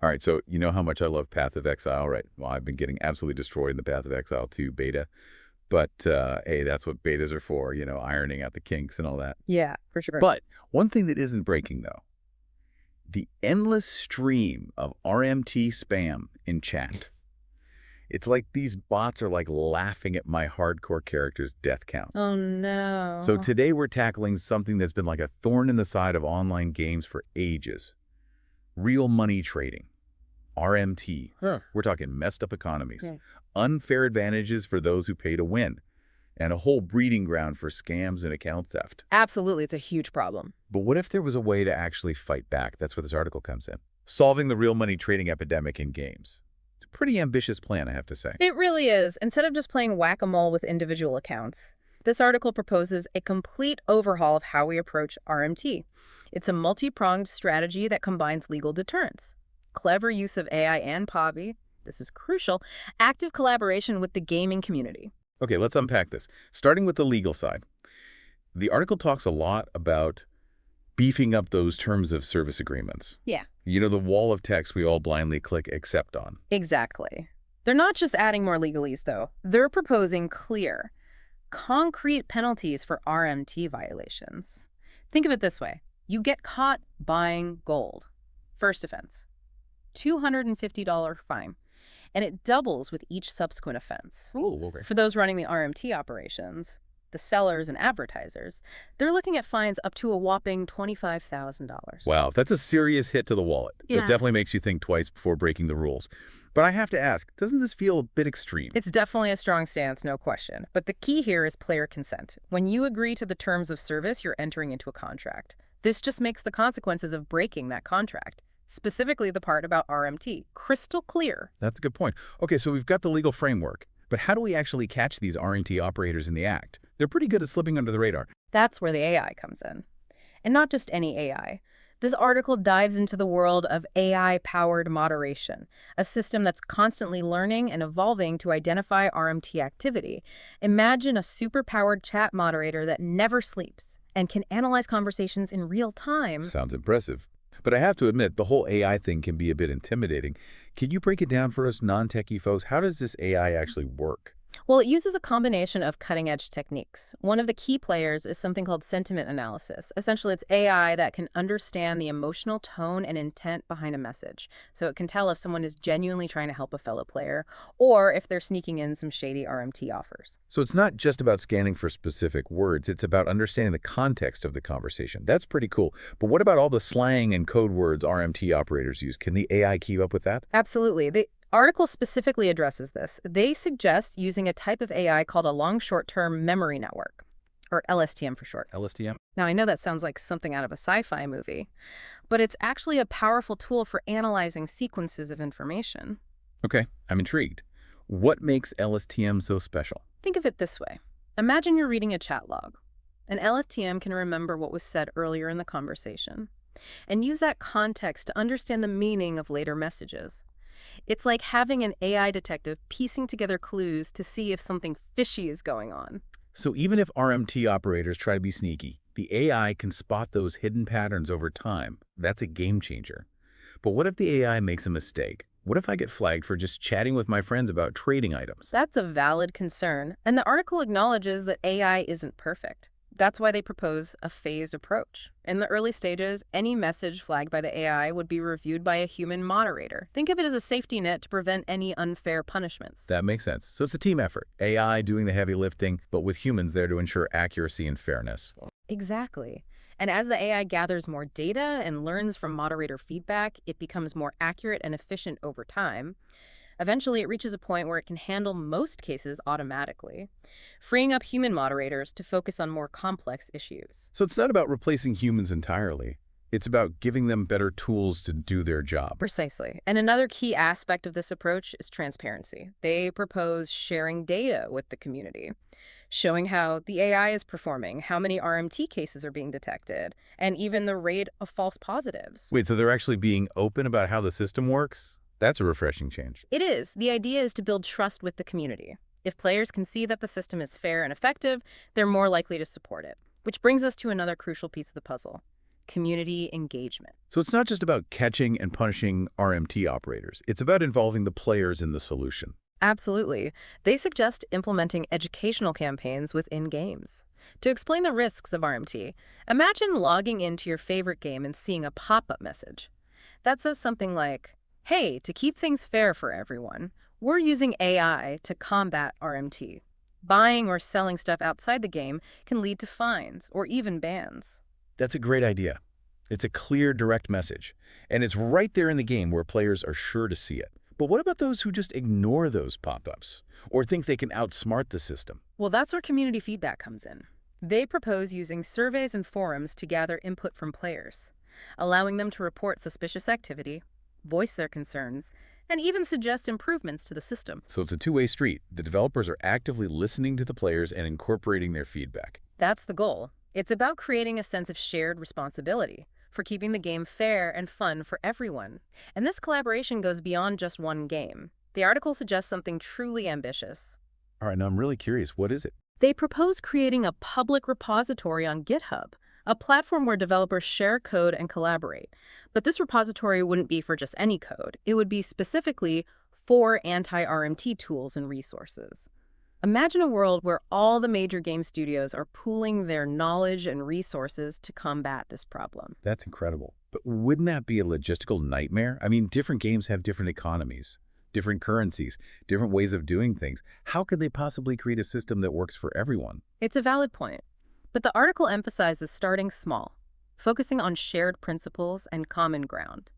All right, so you know how much I love Path of Exile, right? Well, I've been getting absolutely destroyed in the Path of Exile 2 beta, but hey, that's what betas are for, ironing out the kinks and all that. Yeah, for sure. But one thing that isn't breaking, though, the endless stream of RMT spam in chat. It's like these bots are like laughing at my hardcore character's death count. Oh So no. today we're tackling something that's been like a thorn in the side of online games for ages. Real money trading. RMT. Huh. We're talking messed up economies, Yeah. unfair advantages for those who pay to win, and a whole breeding ground for scams and account theft. Absolutely, it's a huge problem. But what if there was a way to actually fight back? That's where this article comes in. Solving the real money trading epidemic in games. It's a pretty ambitious plan, I have to say. It really is. Instead of just playing whack-a-mole with individual accounts, this article proposes a complete overhaul of how we approach RMT. It's a multi-pronged strategy that combines legal deterrence, clever use of AI and POVI, this is crucial, active collaboration with the gaming community. Okay, let's unpack this. Starting with the legal side. The article talks a lot about beefing up those terms of service agreements. Yeah. You know, the wall of text we all blindly click accept on. Exactly. They're not just adding more legalese, though. They're proposing clear, concrete penalties for RMT violations. Think of it this way. You get caught buying gold. First offense. $250 fine. And it doubles with each subsequent offense. Oh, okay. For those running the RMT operations, the sellers and advertisers, they're looking at fines up to a whopping $25,000. Wow, that's a serious hit to the wallet. Yeah. That definitely makes you think twice before breaking the rules. But I have to ask, doesn't this feel a bit extreme? It's definitely a strong stance, no question. But the key here is player consent. When you agree to the terms of service, you're entering into a contract. This just makes the consequences of breaking that contract, specifically the part about RMT, crystal clear. That's a good point. Okay, so we've got the legal framework. But how do we actually catch these RMT operators in the act? They're pretty good at slipping under the radar. That's where the AI comes in. And not just any AI. This article dives into the world of AI-powered moderation, a system that's constantly learning and evolving to identify RMT activity. Imagine a super-powered chat moderator that never sleeps and can analyze conversations in real time. Sounds impressive. But I have to admit, the whole AI thing can be a bit intimidating. Can you break it down for us non-techie folks? How does this AI actually work? Well, it uses a combination of cutting-edge techniques. One of the key players is something called sentiment analysis. Essentially, it's AI that can understand the emotional tone and intent behind a message. So it can tell if someone is genuinely trying to help a fellow player or if they're sneaking in some shady RMT offers. So it's not just about scanning for specific words. It's about understanding the context of the conversation. That's pretty cool. But what about all the slang and code words RMT operators use? Can the AI keep up with that? Absolutely. The article specifically addresses this. They suggest using a type of AI called a long short-term memory network, or LSTM for short. LSTM? Now, I know that sounds like something out of a sci-fi movie, but it's actually a powerful tool for analyzing sequences of information. Okay, I'm intrigued. What makes LSTM so special? Think of it this way. Imagine you're reading a chat log. An LSTM can remember what was said earlier in the conversation and use that context to understand the meaning of later messages. It's like having an AI detective piecing together clues to see if something fishy is going on. So even if RMT operators try to be sneaky, the AI can spot those hidden patterns over time. That's a game changer. But what if the AI makes a mistake? What if I get flagged for just chatting with my friends about trading items? That's a valid concern, and the article acknowledges that AI isn't perfect. That's why they propose a phased approach. In the early stages, any message flagged by the AI would be reviewed by a human moderator. Think of it as a safety net to prevent any unfair punishments. That makes sense. So it's a team effort. AI doing the heavy lifting, but with humans there to ensure accuracy and fairness. Exactly. And as the AI gathers more data and learns from moderator feedback, it becomes more accurate and efficient over time. Eventually, it reaches a point where it can handle most cases automatically, freeing up human moderators to focus on more complex issues. So it's not about replacing humans entirely. It's about giving them better tools to do their job. Precisely. And another key aspect of this approach is transparency. They propose sharing data with the community, showing how the AI is performing, how many RMT cases are being detected, and even the rate of false positives. Wait, so they're actually being open about how the system works? That's a refreshing change. It is. The idea is to build trust with the community. If players can see that the system is fair and effective, they're more likely to support it. Which brings us to another crucial piece of the puzzle, community engagement. So it's not just about catching and punishing RMT operators. It's about involving the players in the solution. Absolutely. They suggest implementing educational campaigns within games. To explain the risks of RMT, imagine logging into your favorite game and seeing a pop-up message that says something like, "Hey, to keep things fair for everyone, we're using AI to combat RMT. Buying or selling stuff outside the game can lead to fines or even bans." That's a great idea. It's a clear, direct message. And it's right there in the game where players are sure to see it. But what about those who just ignore those pop-ups or think they can outsmart the system? Well, that's where community feedback comes in. They propose using surveys and forums to gather input from players, allowing them to report suspicious activity, voice their concerns, and even suggest improvements to the system. So it's a two-way street. The developers are actively listening to the players and incorporating their feedback. That's the goal. It's about creating a sense of shared responsibility for keeping the game fair and fun for everyone. And this collaboration goes beyond just one game. The article suggests something truly ambitious. All right, now I'm really curious. What is it? They propose creating a public repository on GitHub, a platform where developers share code and collaborate. But this repository wouldn't be for just any code. It would be specifically for anti-RMT tools and resources. Imagine a world where all the major game studios are pooling their knowledge and resources to combat this problem. That's incredible. But wouldn't that be a logistical nightmare? I mean, different games have different economies, different currencies, different ways of doing things. How could they possibly create a system that works for everyone? It's a valid point, but the article emphasizes starting small, focusing on shared principles and common ground.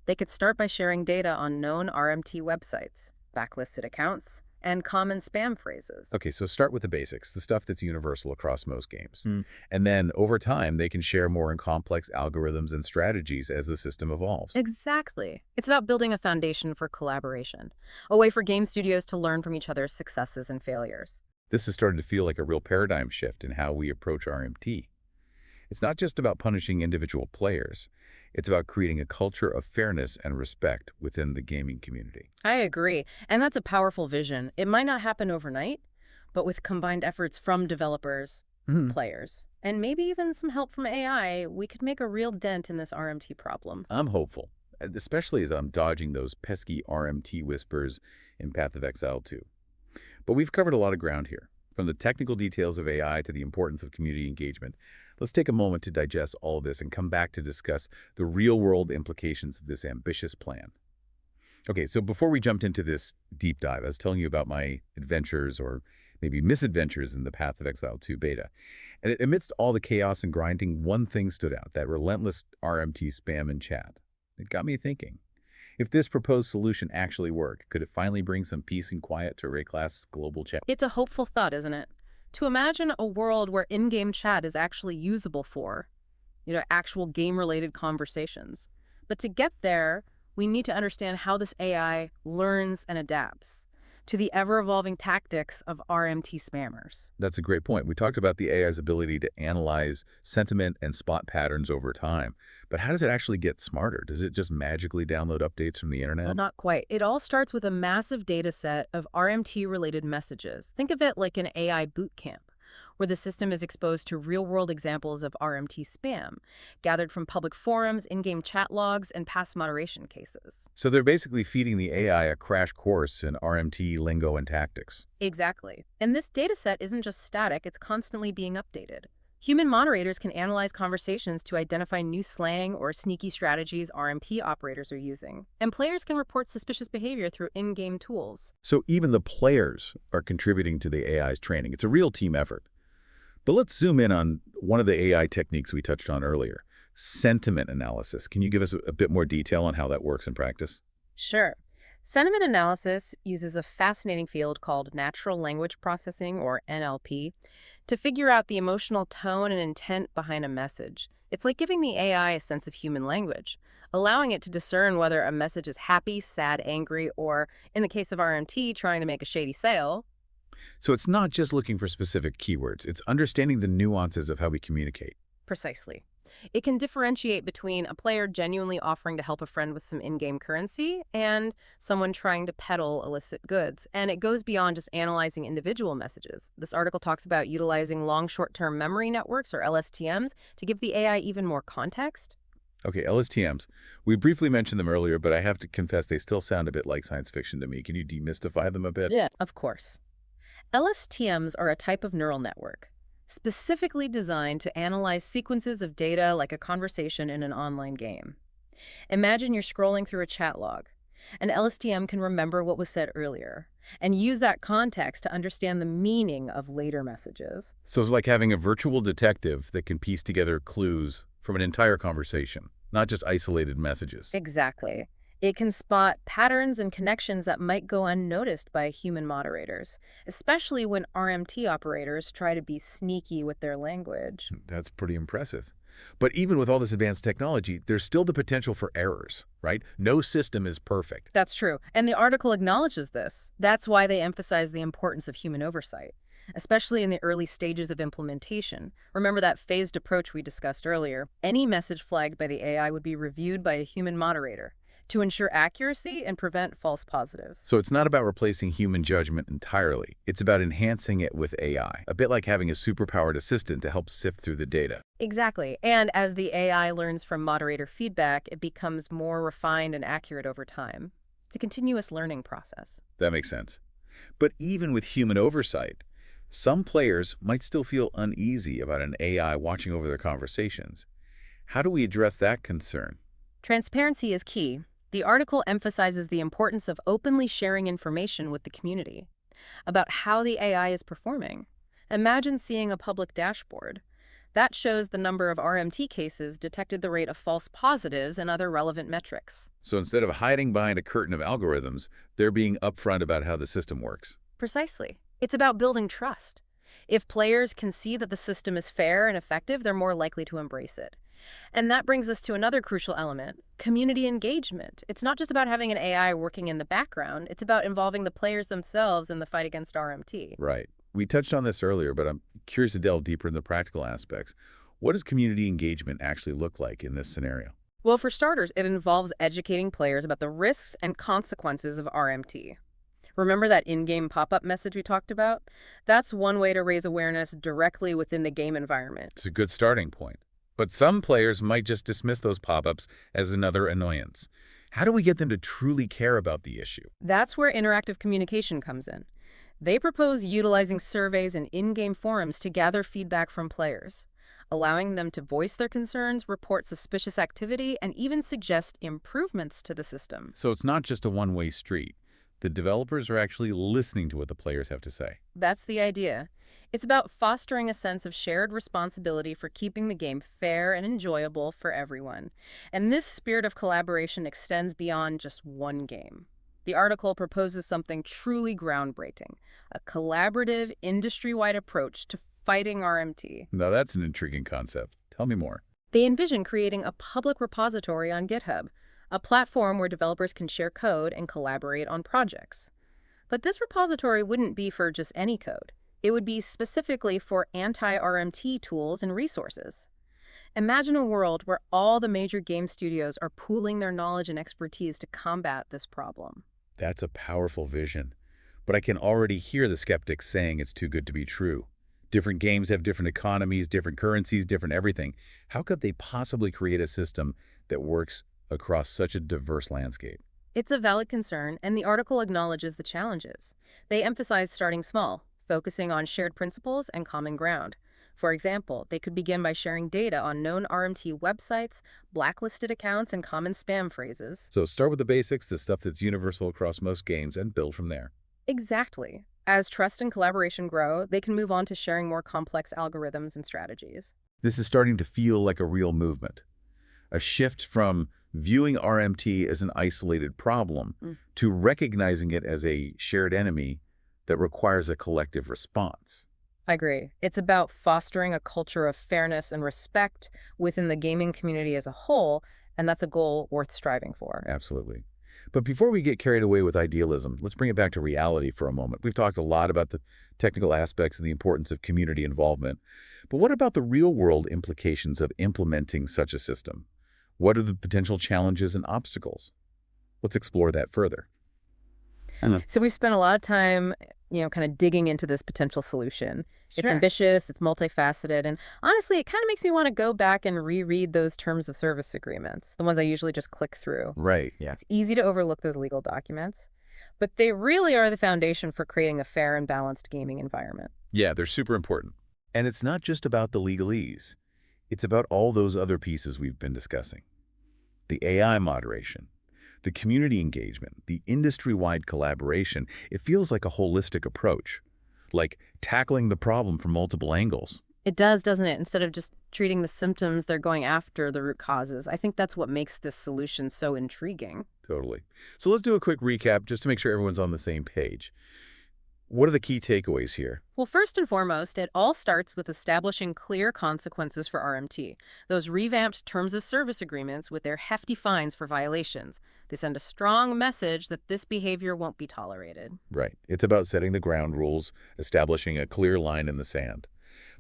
They could start by sharing data on known RMT websites, backlisted accounts, and common spam phrases. Okay, so start with the basics, the stuff that's universal across most games. And then over time, they can share more in complex algorithms and strategies as the system evolves. Exactly. It's about building a foundation for collaboration, a way for game studios to learn from each other's successes and failures. This has started to feel like a real paradigm shift in how we approach RMT. It's not just about punishing individual players. It's about creating a culture of fairness and respect within the gaming community. I agree, and that's a powerful vision. It might not happen overnight, but with combined efforts from developers, players, and maybe even some help from AI, we could make a real dent in this RMT problem. I'm hopeful, especially as I'm dodging those pesky RMT whispers in Path of Exile 2. But we've covered a lot of ground here, from the technical details of AI to the importance of community engagement. Let's take a moment to digest all of this and come back to discuss the real-world implications of this ambitious plan. Okay, so before we jumped into this deep dive, I was telling you about my adventures or maybe misadventures in the Path of Exile 2 beta. And amidst all the chaos and grinding, one thing stood out, that relentless RMT spam in chat. It got me thinking. If this proposed solution actually worked, could it finally bring some peace and quiet to Rayclass's global chat? It's a hopeful thought, isn't it? To imagine a world where in-game chat is actually usable for, actual game-related conversations. But to get there, we need to understand how this AI learns and adapts to the ever-evolving tactics of RMT spammers. That's a great point. We talked about the AI's ability to analyze sentiment and spot patterns over time. But how does it actually get smarter? Does it just magically download updates from the internet? Well, not quite. It all starts with a massive data set of RMT-related messages. Think of it like an AI boot camp, where the system is exposed to real-world examples of RMT spam, gathered from public forums, in-game chat logs, and past moderation cases. So they're basically feeding the AI a crash course in RMT lingo and tactics. Exactly. And this data set isn't just static, it's constantly being updated. Human moderators can analyze conversations to identify new slang or sneaky strategies RMT operators are using. And players can report suspicious behavior through in-game tools. So even the players are contributing to the AI's training. It's a real team effort. But let's zoom in on one of the AI techniques we touched on earlier, sentiment analysis. Can you give us a bit more detail on how that works in practice? Sure. Sentiment analysis uses a fascinating field called natural language processing, or NLP, to figure out the emotional tone and intent behind a message. It's like giving the AI a sense of human language, allowing it to discern whether a message is happy, sad, angry, or, in the case of RMT, trying to make a shady sale. So it's not just looking for specific keywords. It's understanding the nuances of how we communicate. Precisely. It can differentiate between a player genuinely offering to help a friend with some in-game currency and someone trying to peddle illicit goods. And it goes beyond just analyzing individual messages. This article talks about utilizing long short-term memory networks, or LSTMs, to give the AI even more context. Okay, LSTMs. We briefly mentioned them earlier, but I have to confess they still sound a bit like science fiction to me. Can you demystify them a bit? Yeah. Of course. LSTMs are a type of neural network, specifically designed to analyze sequences of data like a conversation in an online game. Imagine you're scrolling through a chat log. An LSTM can remember what was said earlier and use that context to understand the meaning of later messages. So it's like having a virtual detective that can piece together clues from an entire conversation, not just isolated messages. Exactly. It can spot patterns and connections that might go unnoticed by human moderators, especially when RMT operators try to be sneaky with their language. That's pretty impressive. But even with all this advanced technology, there's still the potential for errors, right? No system is perfect. That's true. And the article acknowledges this. That's why they emphasize the importance of human oversight, especially in the early stages of implementation. Remember that phased approach we discussed earlier? Any message flagged by the AI would be reviewed by a human moderator to ensure accuracy and prevent false positives. So it's not about replacing human judgment entirely. It's about enhancing it with AI, a bit like having a superpowered assistant to help sift through the data. Exactly. And as the AI learns from moderator feedback, it becomes more refined and accurate over time. It's a continuous learning process. That makes sense. But even with human oversight, some players might still feel uneasy about an AI watching over their conversations. How do we address that concern? Transparency is key. The article emphasizes the importance of openly sharing information with the community about how the AI is performing. Imagine seeing a public dashboard. That shows the number of RMT cases detected, the rate of false positives, and other relevant metrics. So instead of hiding behind a curtain of algorithms, they're being upfront about how the system works. Precisely. It's about building trust. If players can see that the system is fair and effective, they're more likely to embrace it. And that brings us to another crucial element, community engagement. It's not just about having an AI working in the background, it's about involving the players themselves in the fight against RMT. Right. We touched on this earlier, but I'm curious to delve deeper in the practical aspects. What does community engagement actually look like in this scenario? Well, for starters, it involves educating players about the risks and consequences of RMT. Remember that in-game pop-up message we talked about? That's one way to raise awareness directly within the game environment. It's a good starting point. But some players might just dismiss those pop-ups as another annoyance. How do we get them to truly care about the issue? That's where interactive communication comes in. They propose utilizing surveys and in-game forums to gather feedback from players, allowing them to voice their concerns, report suspicious activity, and even suggest improvements to the system. So it's not just a one-way street. The developers are actually listening to what the players have to say. That's the idea. It's about fostering a sense of shared responsibility for keeping the game fair and enjoyable for everyone. And this spirit of collaboration extends beyond just one game. The article proposes something truly groundbreaking, a collaborative, industry-wide approach to fighting RMT. Now that's an intriguing concept. Tell me more. They envision creating a public repository on GitHub, a platform where developers can share code and collaborate on projects. But this repository wouldn't be for just any code. It would be specifically for anti-RMT tools and resources. Imagine a world where all the major game studios are pooling their knowledge and expertise to combat this problem. That's a powerful vision. But I can already hear the skeptics saying it's too good to be true. Different games have different economies, different currencies, different everything. How could they possibly create a system that works across such a diverse landscape? It's a valid concern, and the article acknowledges the challenges. They emphasize starting small, focusing on shared principles and common ground. For example, they could begin by sharing data on known RMT websites, blacklisted accounts, and common spam phrases. So start with the basics, the stuff that's universal across most games, and build from there. Exactly. As trust and collaboration grow, they can move on to sharing more complex algorithms and strategies. This is starting to feel like a real movement. A shift from viewing RMT as an isolated problem to recognizing it as a shared enemy that requires a collective response. I agree. It's about fostering a culture of fairness and respect within the gaming community as a whole, and that's a goal worth striving for. Absolutely. But before we get carried away with idealism, let's bring it back to reality for a moment. We've talked a lot about the technical aspects and the importance of community involvement. But what about the real-world implications of implementing such a system? What are the potential challenges and obstacles? Let's explore that further. So we've spent a lot of time, kind of digging into this potential solution. It's Sure. ambitious, it's multifaceted, and honestly, it kind of makes me want to go back and reread those terms of service agreements, the ones I usually just click through. Right, yeah. It's easy to overlook those legal documents, but they really are the foundation for creating a fair and balanced gaming environment. Yeah, they're super important. And it's not just about the legalese. It's about all those other pieces we've been discussing. The AI moderation, the community engagement, the industry-wide collaboration. It feels like a holistic approach, like tackling the problem from multiple angles. It does, doesn't it? Instead of just treating the symptoms, they're going after the root causes. I think that's what makes this solution so intriguing. Totally. So let's do a quick recap just to make sure everyone's on the same page. What are the key takeaways here? Well, first and foremost, it all starts with establishing clear consequences for RMT. Those revamped terms of service agreements with their hefty fines for violations. They send a strong message that this behavior won't be tolerated. Right. It's about setting the ground rules, establishing a clear line in the sand.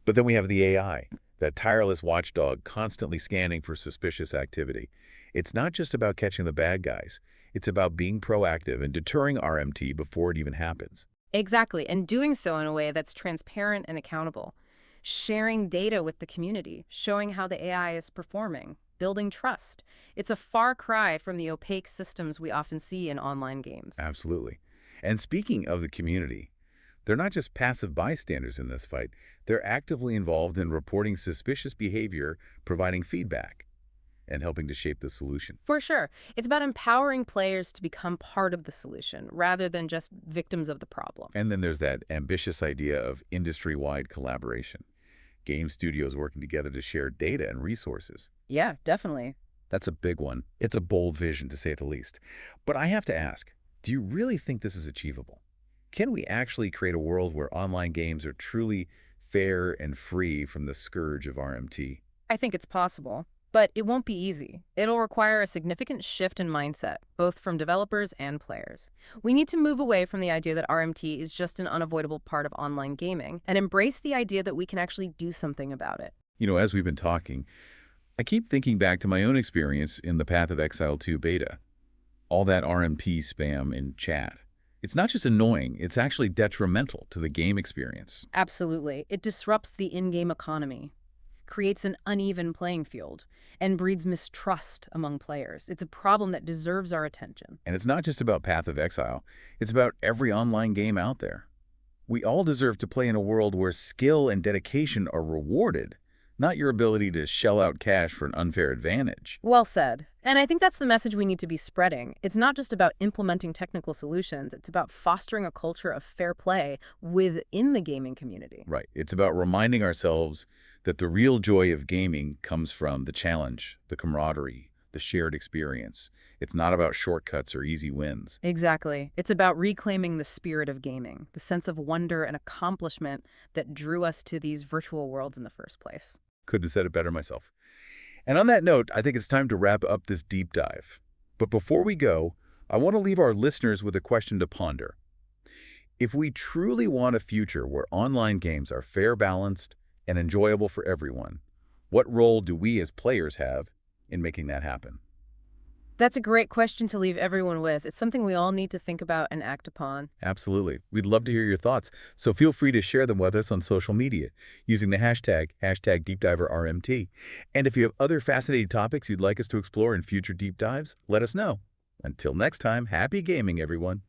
But then we have the AI, that tireless watchdog constantly scanning for suspicious activity. It's not just about catching the bad guys. It's about being proactive and deterring RMT before it even happens. Exactly, and doing so in a way that's transparent and accountable. Sharing data with the community, showing how the AI is performing, building trust. It's a far cry from the opaque systems we often see in online games. Absolutely. And speaking of the community, they're not just passive bystanders in this fight. They're actively involved in reporting suspicious behavior, providing feedback, and helping to shape the solution. For sure. It's about empowering players to become part of the solution rather than just victims of the problem. And then there's that ambitious idea of industry-wide collaboration. Game studios working together to share data and resources. Yeah, definitely. That's a big one. It's a bold vision, to say the least. But I have to ask, do you really think this is achievable? Can we actually create a world where online games are truly fair and free from the scourge of RMT? I think it's possible, but it won't be easy. It'll require a significant shift in mindset, both from developers and players. We need to move away from the idea that RMT is just an unavoidable part of online gaming and embrace the idea that we can actually do something about it. As we've been talking, I keep thinking back to my own experience in the Path of Exile 2 beta. All that RMT spam in chat. It's not just annoying, it's actually detrimental to the game experience. Absolutely. It disrupts the in-game economy, creates an uneven playing field, and breeds mistrust among players. It's a problem that deserves our attention. And it's not just about Path of Exile. It's about every online game out there. We all deserve to play in a world where skill and dedication are rewarded, not your ability to shell out cash for an unfair advantage. Well said. And I think that's the message we need to be spreading. It's not just about implementing technical solutions. It's about fostering a culture of fair play within the gaming community. Right. It's about reminding ourselves that the real joy of gaming comes from the challenge, the camaraderie, the shared experience. It's not about shortcuts or easy wins. Exactly. It's about reclaiming the spirit of gaming, the sense of wonder and accomplishment that drew us to these virtual worlds in the first place. Couldn't have said it better myself. And on that note, I think it's time to wrap up this deep dive. But before we go, I want to leave our listeners with a question to ponder. If we truly want a future where online games are fair, balanced, and enjoyable for everyone, what role do we as players have in making that happen? That's a great question to leave everyone with. It's something we all need to think about and act upon. Absolutely. We'd love to hear your thoughts, so feel free to share them with us on social media using the hashtag #DeepDiverRMT. And if you have other fascinating topics you'd like us to explore in future deep dives, let us know. Until next time, happy gaming, everyone.